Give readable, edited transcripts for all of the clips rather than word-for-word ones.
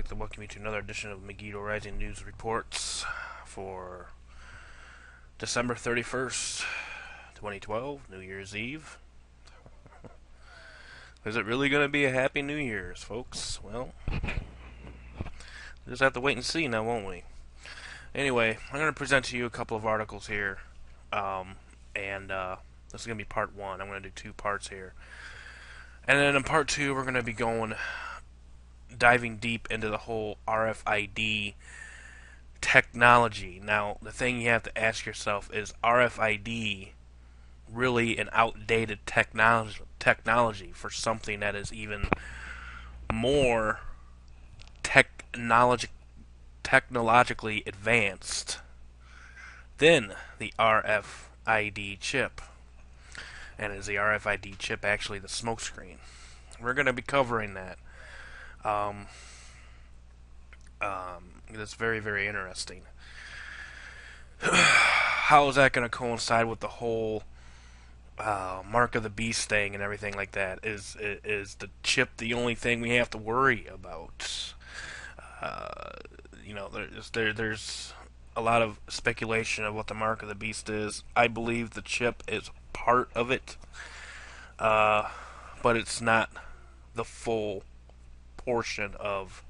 like to welcome you to another edition of Megiddo Rising News Reports for December 31st, 2012, New Year's Eve. Is it really going to be a happy New Year's, folks? Well, we'll just have to wait and see now, won't we? Anyway, I'm going to present to you a couple of articles here, and this is going to be part one. I'm going to do two parts here. And then in part two, we're going to be diving deep into the whole RFID technology. Now, the thing you have to ask yourself is RFID really an outdated technology for something that is even more technologically advanced than the RFID chip? And is the RFID chip actually the smokescreen? We're going to be covering that. It's very, very interesting. How is that going to coincide with the whole mark of the beast thing and everything like that? Is the chip the only thing we have to worry about? There's a lot of speculation of what the mark of the beast is. I believe the chip is part of it, but it's not the full portion of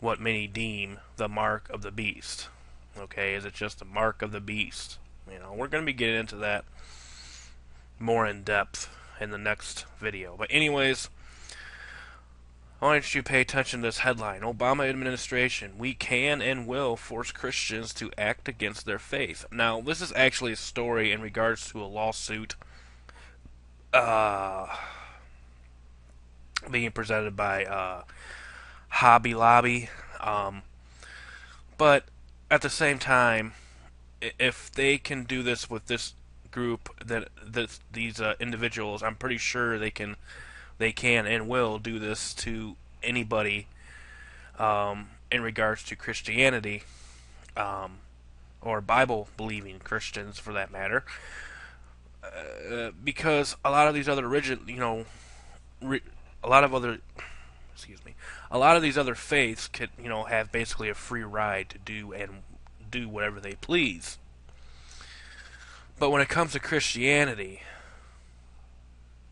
what many deem the mark of the beast. Okay, is it just the mark of the beast? We're going to be getting into that more in depth in the next video. But anyways, I want you to pay attention to this headline. Obama administration, we can and will force Christians to act against their faith. Now, this is actually a story in regards to a lawsuit being presented by Hobby Lobby. But at the same time, if they can do this with this group, these individuals, I'm pretty sure they can and will do this to anybody in regards to Christianity, or Bible-believing Christians, for that matter, because a lot of these other a lot of these other faiths could, have basically a free ride to do whatever they please. But when it comes to Christianity,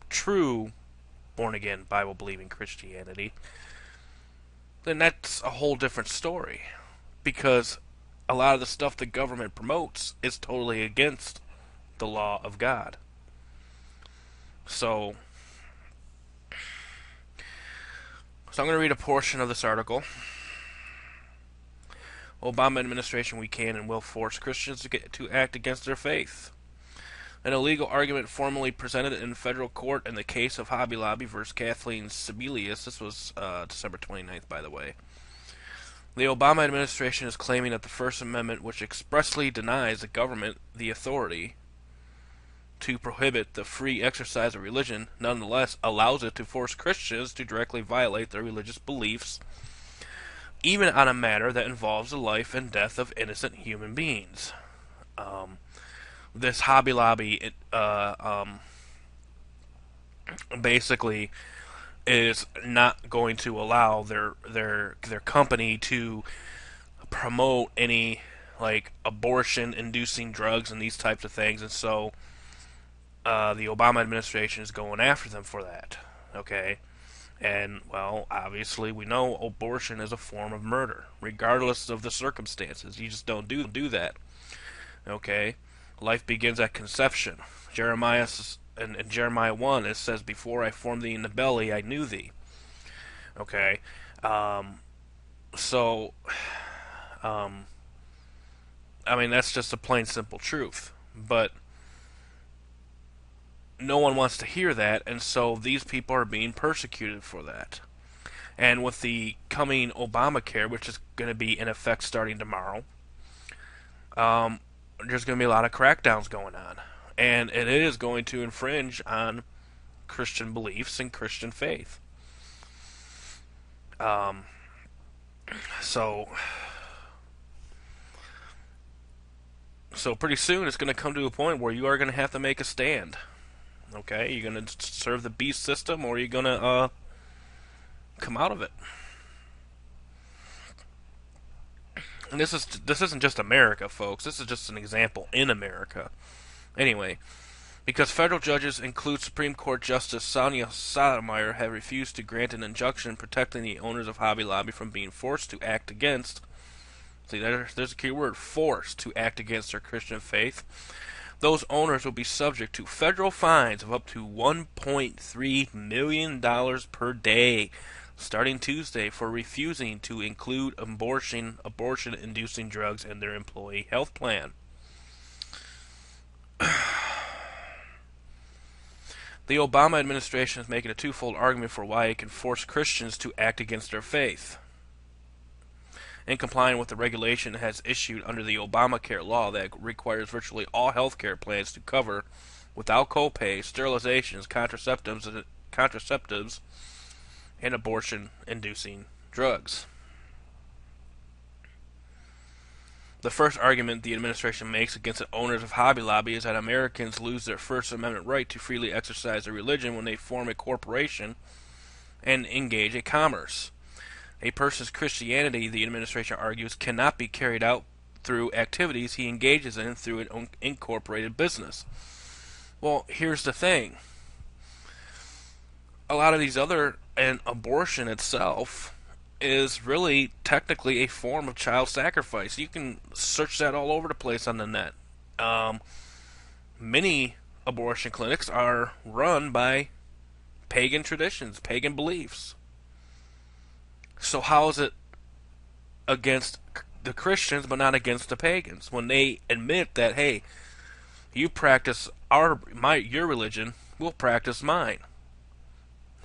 true born-again, Bible-believing Christianity, then that's a whole different story. Because a lot of the stuff the government promotes is totally against the law of God. So I'm going to read a portion of this article. Obama administration, we can and will force Christians to act against their faith. An illegal argument formally presented in federal court in the case of Hobby Lobby versus Kathleen Sebelius. This was December 29th, by the way. The Obama administration is claiming that the First Amendment, which expressly denies the government the authority to prohibit the free exercise of religion, nonetheless allows it to force Christians to directly violate their religious beliefs, even on a matter that involves the life and death of innocent human beings. This Hobby Lobby basically is not going to allow their company to promote any abortion-inducing drugs and these types of things, and so the Obama administration is going after them for that. Okay, and well, obviously we know abortion is a form of murder, regardless of the circumstances. You just don't do that. Okay. Life begins at conception. Jeremiah in Jeremiah 1, it says, "Before I formed thee in the belly, I knew thee." Okay, so that's just a plain simple truth. But no one wants to hear that, and so these people are being persecuted for that. And with the coming Obamacare, which is going to be in effect starting tomorrow, there's going to be a lot of crackdowns going on. And it is going to infringe on Christian beliefs and Christian faith. So pretty soon it's going to come to a point where you are going to have to make a stand. Okay? You're going to serve the beast system, or you're going to come out of it. And this isn't just America, folks. This is just an example in America. Anyway, because federal judges, include Supreme Court Justice Sonia Sotomayor, have refused to grant an injunction protecting the owners of Hobby Lobby from being forced to act against, see, there's a key word, forced to act against their Christian faith, those owners will be subject to federal fines of up to $1.3 million per day starting Tuesday for refusing to include abortion-inducing drugs in their employee health plan. The Obama administration is making a twofold argument for why it can force Christians to act against their faith. In complying with the regulation it has issued under the Obamacare law that requires virtually all health care plans to cover, without copay, sterilizations, contraceptives, and abortion-inducing drugs. The first argument the administration makes against the owners of Hobby Lobby is that Americans lose their First Amendment right to freely exercise their religion when they form a corporation and engage in commerce. A person's Christianity, the administration argues, cannot be carried out through activities he engages in through an incorporated business. Well, here's the thing. A lot of these other, and abortion itself is really technically a form of child sacrifice. You can search that all over the place on the net. Many abortion clinics are run by pagan traditions, pagan beliefs. So how is it against the Christians but not against the pagans when they admit that, hey, you practice your religion, we'll practice mine?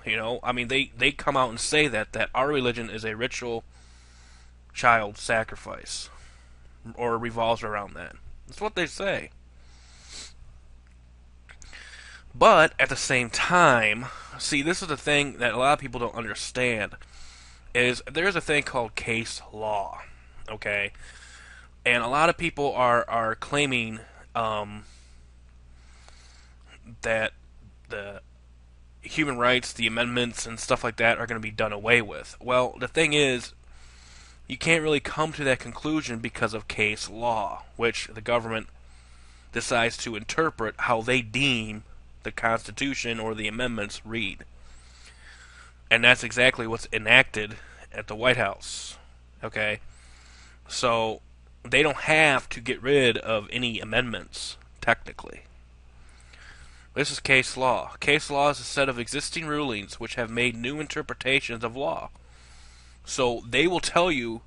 You know, I mean, they come out and say that our religion is a ritual child sacrifice, or revolves around that. That's what they say. But at the same time, see, this is the thing that a lot of people don't understand, is there's a thing called case law, okay? And a lot of people are claiming that the human rights, the amendments, and stuff like that are going to be done away with. Well, the thing is, you can't really come to that conclusion because of case law, which the government decides to interpret how they deem the Constitution or the amendments read. And that's exactly what's enacted at the White House. Okay? So, they don't have to get rid of any amendments, technically. This is case law. Case law is a set of existing rulings which have made new interpretations of law. So they will tell you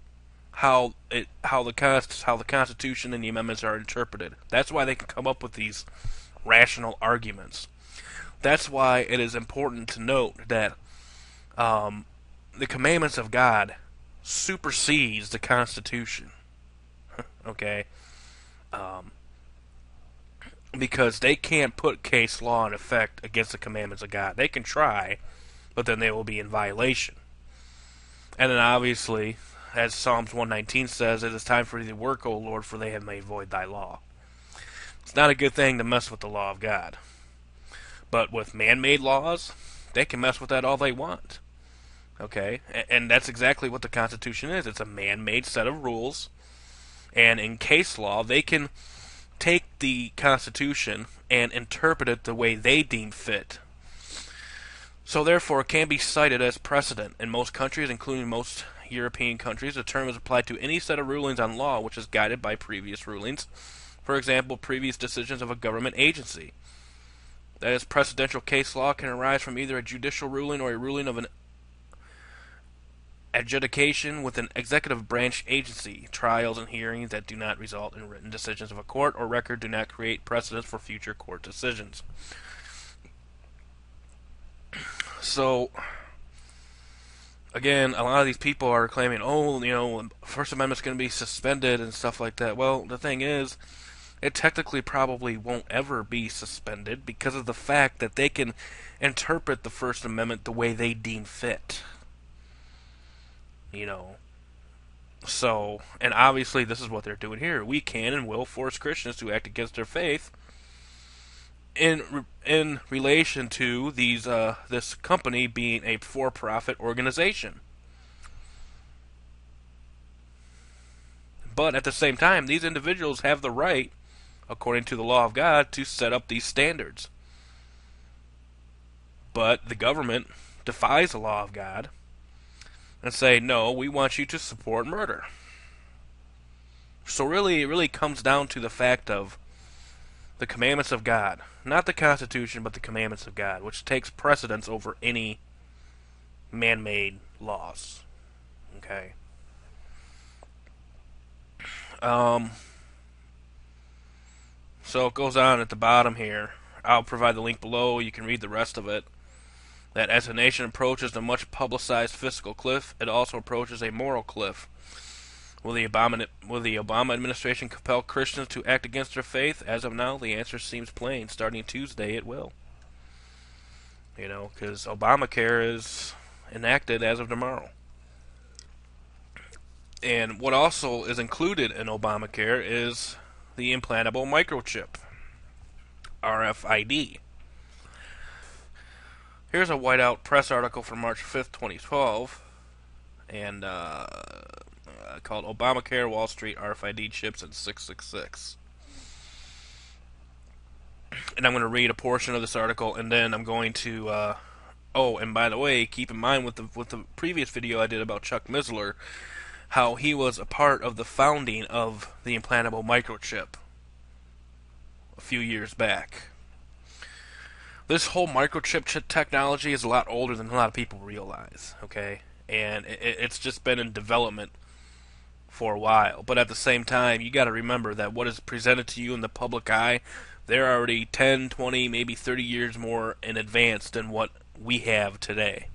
how the Constitution and the amendments are interpreted. That's why they can come up with these rational arguments. That's why it is important to note that the commandments of God supersedes the Constitution. Okay? Because they can't put case law in effect against the commandments of God. They can try, but then they will be in violation. And then obviously, as Psalms 119 says, it is time for thee to work, O Lord, for they have made void thy law. It's not a good thing to mess with the law of God. But with man-made laws, they can mess with that all they want. Okay? And that's exactly what the Constitution is. It's a man-made set of rules. And in case law, they can take the Constitution and interpret it the way they deem fit. So therefore, it can be cited as precedent. In most countries, including most European countries, the term is applied to any set of rulings on law which is guided by previous rulings. For example, previous decisions of a government agency. That is, precedential case law can arise from either a judicial ruling or a ruling of an adjudication with an executive branch agency. Trials and hearings that do not result in written decisions of a court or record do not create precedents for future court decisions. So, again, a lot of these people are claiming, oh, you know, First Amendment's going to be suspended and stuff like that. Well, the thing is, it technically probably won't ever be suspended because of the fact that they can interpret the First Amendment the way they deem fit. You know, so, and obviously this is what they're doing here. We can and will force Christians to act against their faith in relation to this company being a for-profit organization. But at the same time, these individuals have the right, according to the law of God, to set up these standards. But the government defies the law of God and say, no, we want you to support murder. So really, it really comes down to the fact of the commandments of God. Not the Constitution, but the commandments of God, which takes precedence over any man-made laws. Okay? So it goes on at the bottom here. I'll provide the link below. You can read the rest of it. That as a nation approaches the much publicized fiscal cliff, it also approaches a moral cliff. Will the Obama administration compel Christians to act against their faith? As of now, the answer seems plain. Starting Tuesday, it will. You know, because Obamacare is enacted as of tomorrow. And what also is included in Obamacare is the implantable microchip, RFID. Here's a whiteout press article from March 5th, 2012, and called Obamacare, Wall Street, RFID chips, and 666. And I'm going to read a portion of this article, and then I'm going to... oh, and by the way, keep in mind with the previous video I did about Chuck Missler, how he was a part of the founding of the implantable microchip a few years back. This whole microchip technology is a lot older than a lot of people realize, okay? And it's just been in development for a while. But at the same time, you got to remember that what is presented to you in the public eye, they're already 10, 20, maybe 30 years more in advance than what we have today.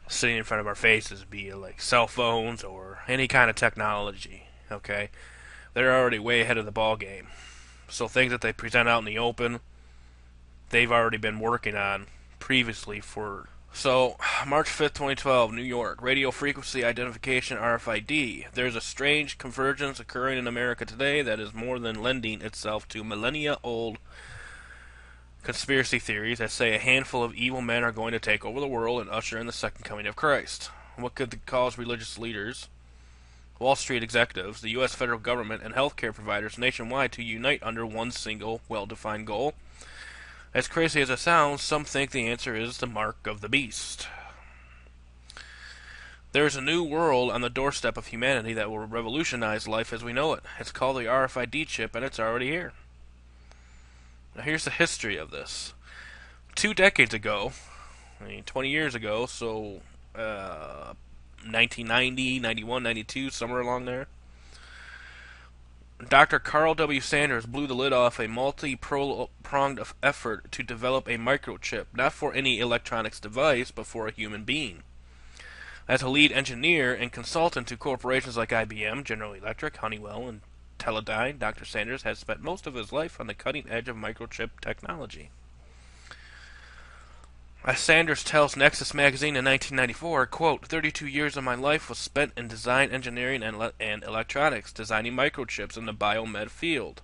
Sitting in front of our faces, be it like cell phones or any kind of technology, okay? They're already way ahead of the ball game. So things that they present out in the open, they've already been working on previously for... So, March 5th, 2012, New York. Radio frequency identification, RFID. There's a strange convergence occurring in America today that is more than lending itself to millennia-old conspiracy theories that say a handful of evil men are going to take over the world and usher in the second coming of Christ. What could cause religious leaders, Wall Street executives, the U.S. federal government, and healthcare providers nationwide to unite under one single, well-defined goal? As crazy as it sounds, some think the answer is the mark of the beast. There is a new world on the doorstep of humanity that will revolutionize life as we know it. It's called the RFID chip, and it's already here. Now here's the history of this. 2 decades ago, 20 years ago, so 1990, 91, 92, somewhere along there, Dr. Carl W. Sanders blew the lid off a multi-pronged effort to develop a microchip, not for any electronics device, but for a human being. As a lead engineer and consultant to corporations like IBM, General Electric, Honeywell, and Teledyne, Dr. Sanders has spent most of his life on the cutting edge of microchip technology. As Sanders tells Nexus magazine in 1994, quote, 32 years of my life was spent in design engineering and electronics, designing microchips in the biomed field.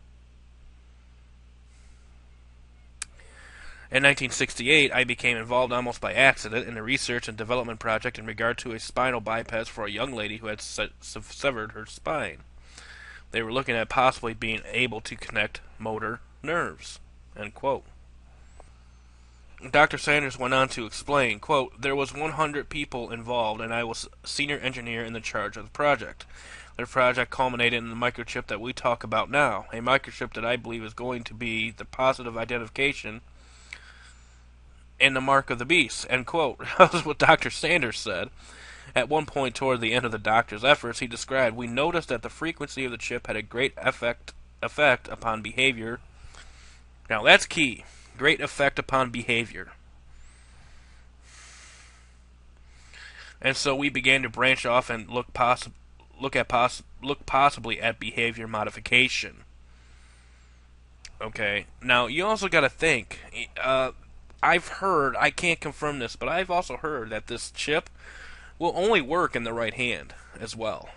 In 1968, I became involved almost by accident in a research and development project in regard to a spinal bypass for a young lady who had severed her spine. They were looking at possibly being able to connect motor nerves, end quote. Dr. Sanders went on to explain, quote, there was 100 people involved, and I was senior engineer in the charge of the project. The project culminated in the microchip that we talk about now, a microchip that I believe is going to be the positive identification and the mark of the beast, end quote. That was what Dr. Sanders said. At one point toward the end of the doctor's efforts, he described, we noticed that the frequency of the chip had a great effect upon behavior. Now that's key. Great effect upon behavior. And so we began to branch off and look possibly at behavior modification. Okay. Now you also got to think. I've heard, I can't confirm this, but I've also heard that this chip will only work in the right hand as well.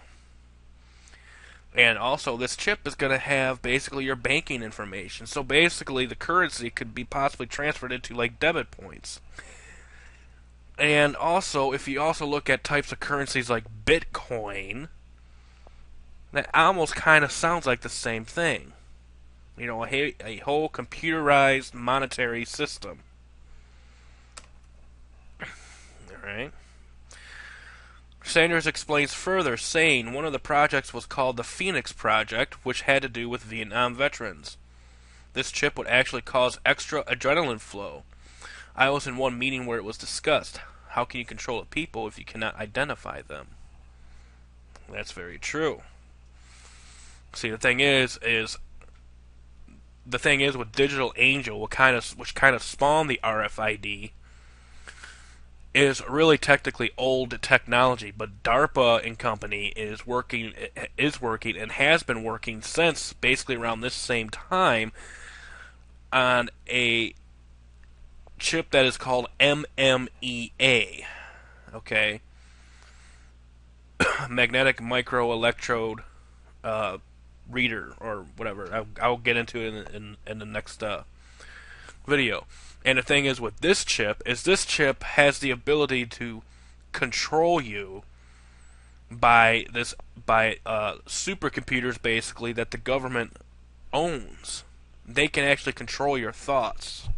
And also, this chip is going to have basically your banking information. So basically, the currency could be possibly transferred into like debit points. And also, if you also look at types of currencies like Bitcoin, That almost kind of sounds like the same thing. You know, a whole computerized monetary system. Alright. Sanders explains further, saying one of the projects was called the Phoenix Project, which had to do with Vietnam veterans. This chip would actually cause extra adrenaline flow. I was in one meeting where it was discussed. How can you control a people if you cannot identify them? That's very true. See, the thing is with Digital Angel, which kind of spawned the RFID, is really technically old technology, but DARPA and company is working and has been working since basically around this same time on a chip that is called MMEA. Okay, magnetic microelectrode reader or whatever. I'll get into it in the next video. And the thing is with this chip has the ability to control you by supercomputers basically that the government owns. They can actually control your thoughts.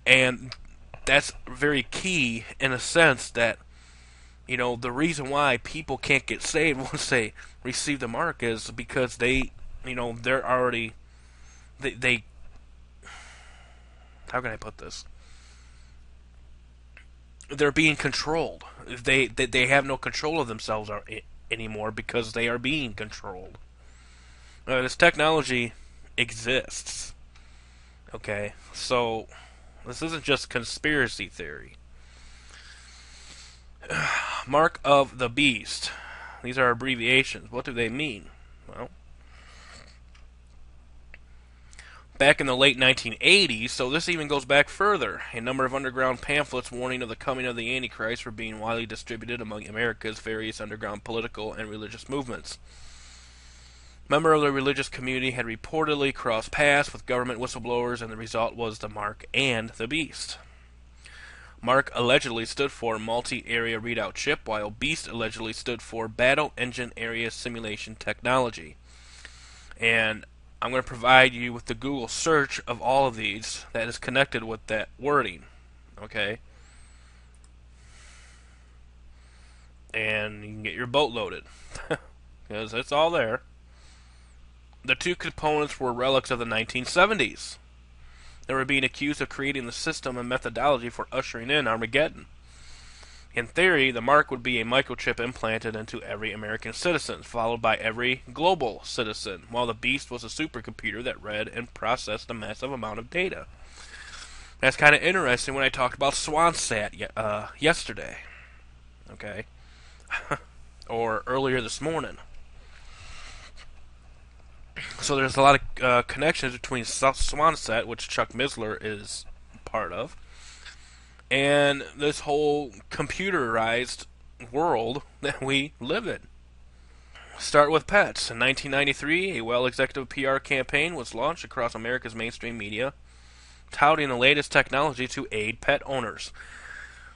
And that's very key in a sense that, you know, the reason why people can't get saved once they receive the mark is because they, you know, they're already, they how can I put this? They're being controlled. They have no control of themselves anymore because they are being controlled. This technology exists. Okay, so this isn't just conspiracy theory. Mark of the Beast. These are abbreviations. What do they mean? Well, back in the late 1980s, so this even goes back further, a number of underground pamphlets warning of the coming of the Antichrist were being widely distributed among America's various underground political and religious movements. Members of the religious community had reportedly crossed paths with government whistleblowers, and the result was the Mark and the Beast. Mark allegedly stood for Multi-Area Readout Chip, while Beast allegedly stood for Battle Engine Area Simulation Technology. And I'm going to provide you with the Google search of all of these that is connected with that wording. Okay? And you can get your boat loaded. Because it's all there. The two components were relics of the 1970s. They were being accused of creating the system and methodology for ushering in Armageddon. In theory, the mark would be a microchip implanted into every American citizen, followed by every global citizen, while the Beast was a supercomputer that read and processed a massive amount of data. That's kind of interesting when I talked about SwanSat yesterday. Okay? Or earlier this morning. So there's a lot of connections between SwanSat, which Chuck Missler is part of, and this whole computerized world that we live in. Start with pets. In 1993, a well-executive PR campaign was launched across America's mainstream media, touting the latest technology to aid pet owners.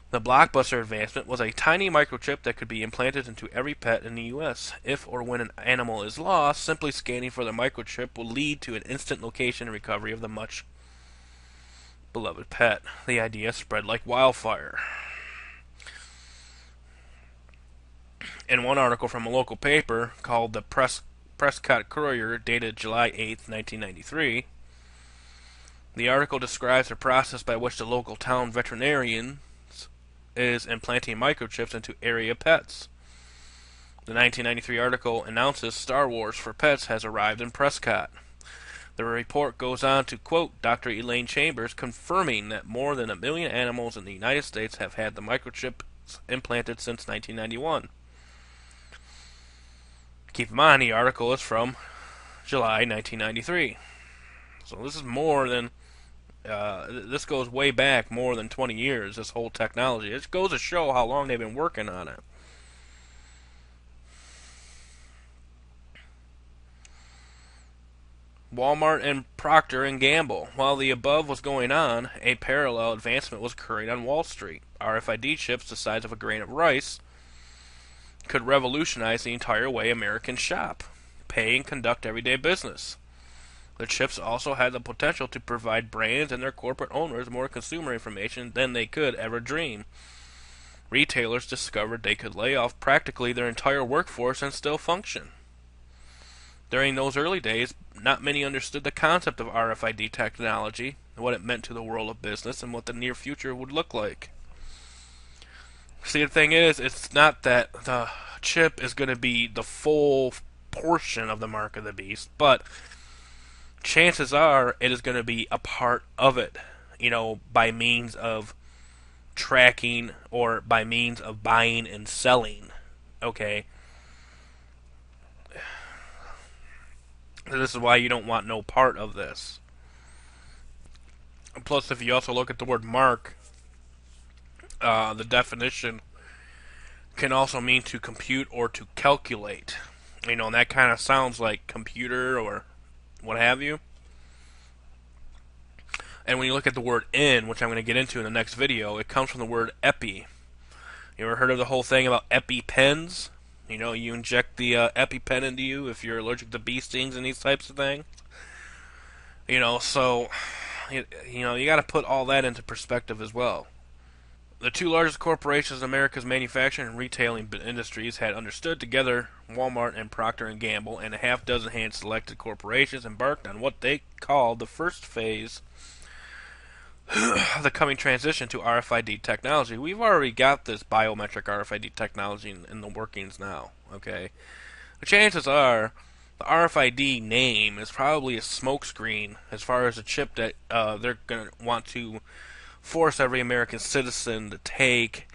The blockbuster advancement was a tiny microchip that could be implanted into every pet in the U.S. If or when an animal is lost, simply scanning for the microchip will lead to an instant location and recovery of the much beloved pet. The idea spread like wildfire. In one article from a local paper called the Prescott Courier, dated July 8, 1993, the article describes the process by which the local town veterinarian is implanting microchips into area pets. The 1993 article announces Star Wars for Pets has arrived in Prescott. The report goes on to quote Dr. Elaine Chambers, confirming that more than 1 million animals in the United States have had the microchips implanted since 1991. Keep in mind, the article is from July 1993. So this is more than this goes way back more than 20 years, this whole technology. It goes to show how long they've been working on it. Walmart and Procter & Gamble. While the above was going on, a parallel advancement was occurring on Wall Street. RFID chips the size of a grain of rice could revolutionize the entire way Americans shop, pay, and conduct everyday business. The chips also had the potential to provide brands and their corporate owners more consumer information than they could ever dream. Retailers discovered they could lay off practically their entire workforce and still function. During those early days, not many understood the concept of RFID technology, what it meant to the world of business, and what the near future would look like. See, the thing is, it's not that the chip is going to be the full portion of the mark of the beast, but chances are it is going to be a part of it, by means of tracking or by means of buying and selling. Okay? This is why you don't want no part of this. Plus, if you also look at the word mark, the definition can also mean to compute or to calculate. And that kind of sounds like computer or what have you. And when you look at the word in, which I'm going to get into in the next video, it comes from the word epi. You ever heard of the whole thing about EpiPens? You inject the EpiPen into you if you're allergic to bee stings and these types of things. So, you got to put all that into perspective as well. The two largest corporations in America's manufacturing and retailing industries had understood together. Walmart and Procter & Gamble and a half-dozen hand-selected corporations embarked on what they called the first phase of the coming transition to RFID technology. We've already got this biometric RFID technology in the workings now, okay? The chances are the RFID name is probably a smokescreen as far as a chip that they're going to want to force every American citizen to take.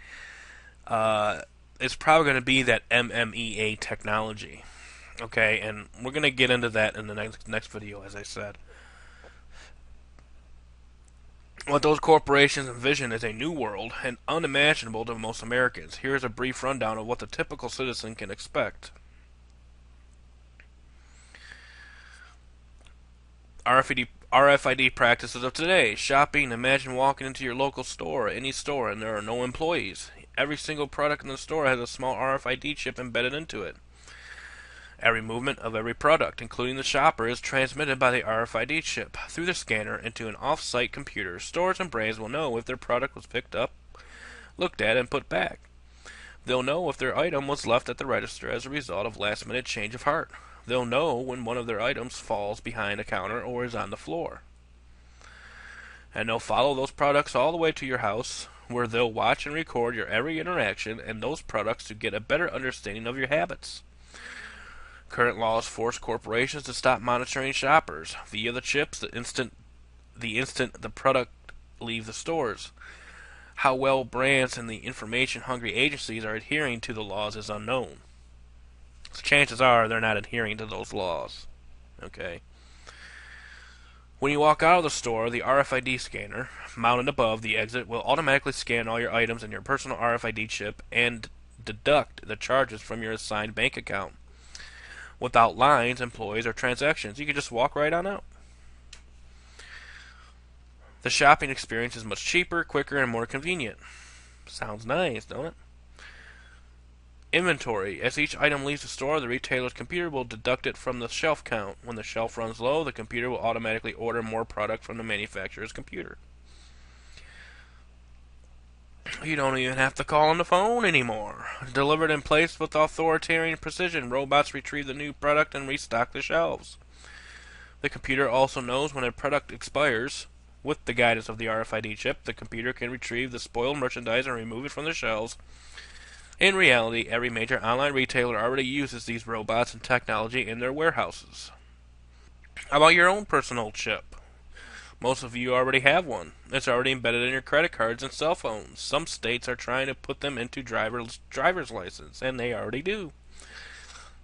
It's probably going to be that MMEA technology, okay? And we're going to get into that in the next video, as I said. What those corporations envision is a new world and unimaginable to most Americans. Here is a brief rundown of what the typical citizen can expect. RFID practices of today. Shopping. Imagine walking into your local store, any store, and there are no employees. Every single product in the store has a small RFID chip embedded into it. Every movement of every product, including the shopper, is transmitted by the RFID chip through the scanner into an off-site computer. Stores and brands will know if their product was picked up, looked at, and put back. They'll know if their item was left at the register as a result of last-minute change of heart. They'll know when one of their items falls behind a counter or is on the floor. And they'll follow those products all the way to your house, where they'll watch and record your every interaction and those products to get a better understanding of your habits. Current laws force corporations to stop monitoring shoppers via the chips the instant the product leaves the stores. How well brands and the information-hungry agencies are adhering to the laws is unknown. So chances are they're not adhering to those laws. Okay. When you walk out of the store, the RFID scanner, mounted above the exit, will automatically scan all your items in your personal RFID chip and deduct the charges from your assigned bank account. Without lines, employees, or transactions, you can just walk right on out. The shopping experience is much cheaper, quicker, and more convenient. Sounds nice, don't it? Inventory. As each item leaves the store, the retailer's computer will deduct it from the shelf count. When the shelf runs low, the computer will automatically order more product from the manufacturer's computer. You don't even have to call on the phone anymore. Delivered and placed with authoritarian precision, robots retrieve the new product and restock the shelves. The computer also knows when a product expires. With the guidance of the RFID chip, the computer can retrieve the spoiled merchandise and remove it from the shelves. In reality, every major online retailer already uses these robots and technology in their warehouses. How about your own personal chip? Most of you already have one. It's already embedded in your credit cards and cell phones. Some states are trying to put them into driver's license, and they already do.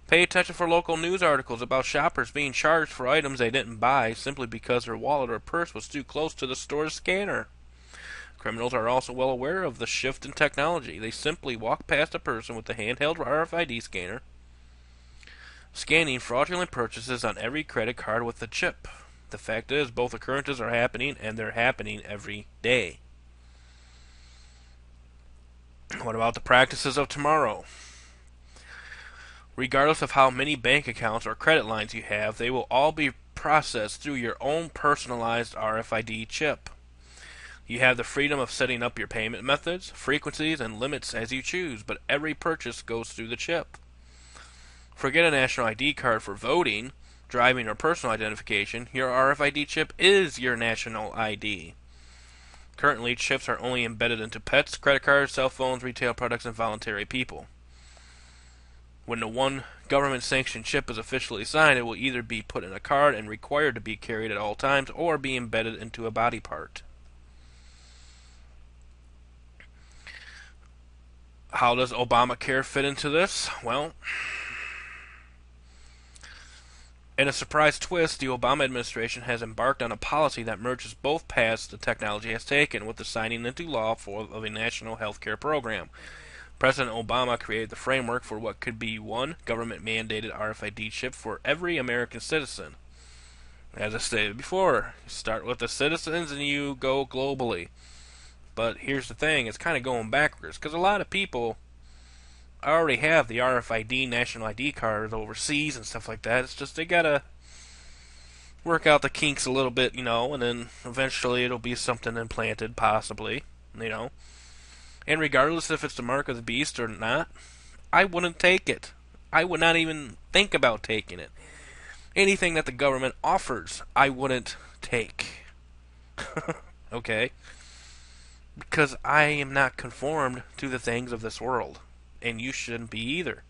Pay attention for local news articles about shoppers being charged for items they didn't buy simply because their wallet or purse was too close to the store's scanner. Criminals are also well aware of the shift in technology. They simply walk past a person with a handheld RFID scanner, scanning fraudulent purchases on every credit card with the chip. The fact is, both occurrences are happening, and they're happening every day. What about the practices of tomorrow? Regardless of how many bank accounts or credit lines you have, they will all be processed through your own personalized RFID chip. You have the freedom of setting up your payment methods, frequencies, and limits as you choose, but every purchase goes through the chip. Forget a national ID card for voting, driving, or personal identification. Your RFID chip is your national ID. Currently, chips are only embedded into pets, credit cards, cell phones, retail products, and voluntary people. When the one government-sanctioned chip is officially assigned, it will either be put in a card and required to be carried at all times, or be embedded into a body part. How does Obamacare fit into this? Well, in a surprise twist, the Obama administration has embarked on a policy that merges both paths the technology has taken with the signing into law of a national health care program. President Obama created the framework for what could be one government-mandated RFID chip for every American citizen. As I stated before, you start with the citizens and you go globally. But here's the thing, it's kind of going backwards, because a lot of people already have the RFID national ID cards overseas and stuff like that. It's just they gotta work out the kinks a little bit, and then eventually it'll be something implanted, possibly, And regardless if it's the mark of the beast or not, I wouldn't take it. I would not even think about taking it. Anything that the government offers, I wouldn't take. Okay? Because I am not conformed to the things of this world. And you shouldn't be either.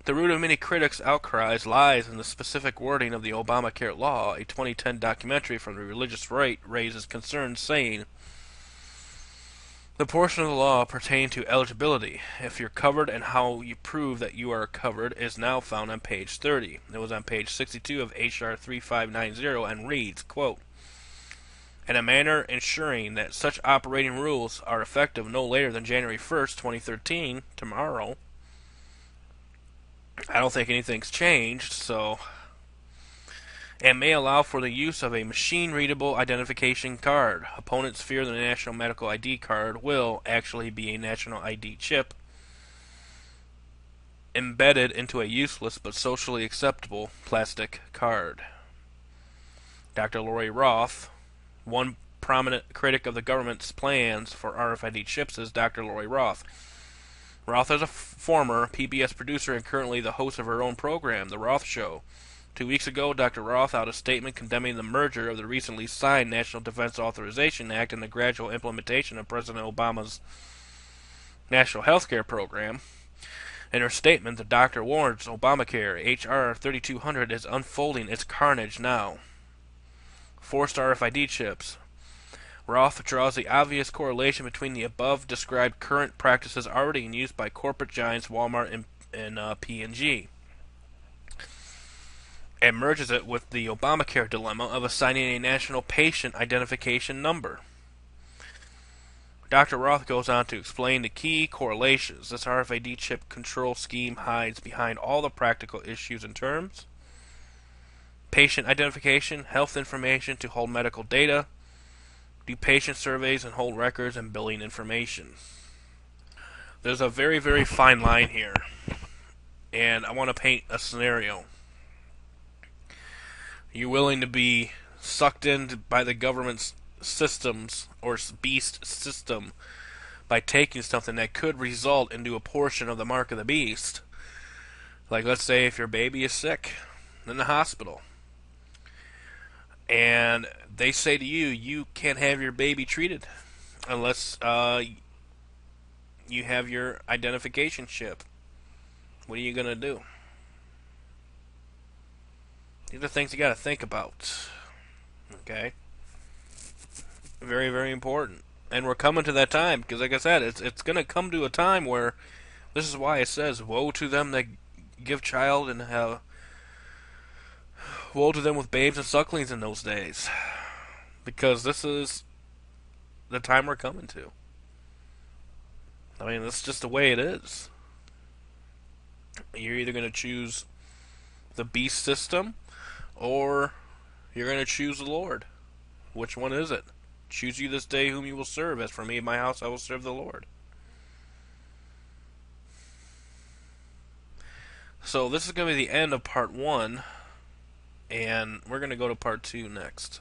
The root of many critics' outcries lies in the specific wording of the Obamacare law. A 2010 documentary from the religious right raises concerns, saying the portion of the law pertaining to eligibility, if you're covered and how you prove that you are covered, is now found on page 30. It was on page 62 of H.R. 3590 and reads, quote, in a manner ensuring that such operating rules are effective no later than January 1st, 2013, tomorrow. I don't think anything's changed, so... and may allow for the use of a machine-readable identification card. Opponents fear the National Medical ID card will actually be a national ID chip embedded into a useless but socially acceptable plastic card. Dr. Lori Roth, one prominent critic of the government's plans for RFID chips, is Dr. Lori Roth. Roth is a former PBS producer and currently the host of her own program, The Roth Show. 2 weeks ago, Dr. Roth out a statement condemning the merger of the recently signed National Defense Authorization Act and the gradual implementation of President Obama's National Health Care Program. In her statement, the doctor warns Obamacare, H.R. 3200, is unfolding its carnage now. Forced RFID chips. Roth draws the obvious correlation between the above-described current practices already in use by corporate giants Walmart and P&G, and merges it with the Obamacare dilemma of assigning a national patient identification number. Dr. Roth goes on to explain the key correlations this RFID chip control scheme hides behind all the practical issues and terms. Patient identification, health information to hold medical data, do patient surveys and hold records and billing information. There's a very, very fine line here, and I want to paint a scenario. You're willing to be sucked in by the government's systems or beast system by taking something that could result into a portion of the mark of the beast. Like, let's say if your baby is sick in the hospital, and they say to you, you can't have your baby treated unless you have your identification chip. What are you going to do? These are things you got to think about. Okay? Very, very important. And we're coming to that time, because like I said, it's going to come to a time where, this is why it says, woe to them that give child and have... woe to them with babes and sucklings in those days. Because this is the time we're coming to. I mean, that's just the way it is. You're either going to choose the beast system, or you're going to choose the Lord. Which one is it? Choose you this day whom you will serve. As for me and my house, I will serve the Lord. So this is going to be the end of part 1, and we're going to go to part 2 next.